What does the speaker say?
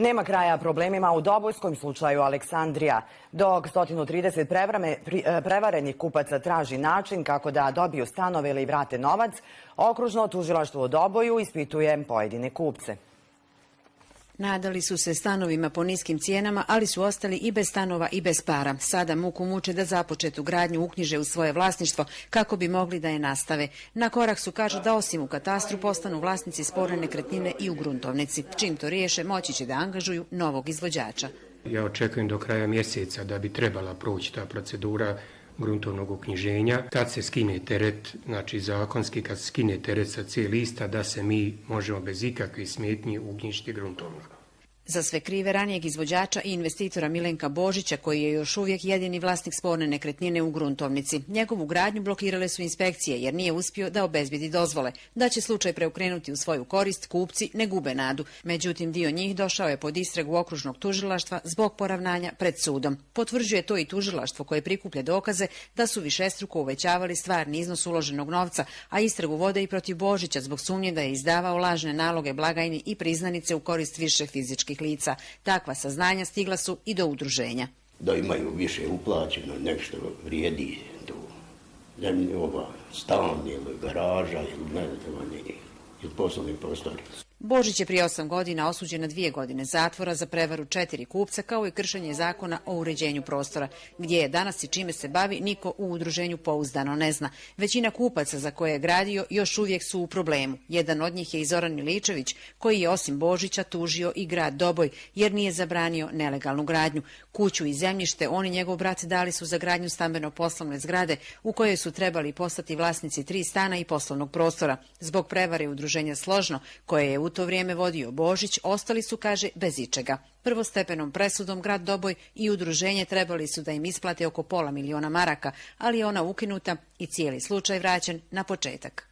Nema kraja problemima u Dobojskom slučaju Aleksandrija. Dok 130 prevarenih kupaca traži način kako da dobiju stanove ili vrate novac, okružno tužilaštvo u Doboju ispituje pojedine kupce. Nadali su se stanovima po niskim cijenama, ali su ostali i bez stanova i bez para. Sada muku muče da započetu gradnju uknjiže u svoje vlasništvo kako bi mogli da je nastave. Na korak su, kažu, da osim u katastru postanu vlasnici sporne nekretnine i u gruntovnici. Čim to riješe, moći će da angažuju novog izvođača. Ja očekujem do kraja mjeseca da bi trebala proći ta procedura gruntovnog uknjiženja. Kad se skine teret, znači zakonski, kad se skine teret sa C lista, da se mi možemo bez ikakvih smetnji uknjižiti gruntovno. Za sve krive ranijeg izvođača i investitora Milenka Božića, koji je još uvijek jedini vlasnik sporne nekretnine u gruntovnici. Njegovu gradnju blokirale su inspekcije jer nije uspio da obezbedi dozvole. Da će slučaj preokrenuti u svoju korist, kupci ne gube nadu. Međutim, dio njih došao je pod istragu okružnog tužilaštva zbog poravnanja pred sudom. Potvrđuje to i tužilaštvo koje prikuplja dokaze da su višestruko uvećavali stvarni iznos uloženog novca, a istragu vode i protiv Božića zbog sumnje da je izdavao lažne naloge blagajni i priznanice u korist više fizičkih lica. Takva saznanja stigla su i do udruženja. Da imaju više uplaćeno, nešto vrijedi do zemljova, stan ili garaža ili ne znam, ili poslovni prostor. Božić je prije 8 godina osuđen na 2 godine zatvora za prevaru 4 kupca, kao i kršenje zakona o uređenju prostora. Gdje je danas i čime se bavi, niko u udruženju pouzdano ne zna. Većina kupaca za koje je gradio još uvijek su u problemu. Jedan od njih je i Zoran Miličević, koji je osim Božića tužio i grad Doboj, jer nije zabranio nelegalnu gradnju. Kuću i zemljište on i njegov brat dali su za gradnju stambeno-poslovne zgrade, u kojoj su trebali postati vlasnici 3 stana i poslovnog prostora. Zbog prevare udruženja Složno, koje je u to vrijeme vodio Božić, ostali su, kaže, bez ičega. Prvostepenom presudom grad Doboj i udruženje trebali su da im isplate oko £500.000 maraka, ali je ona ukinuta i cijeli slučaj vraćen na početak.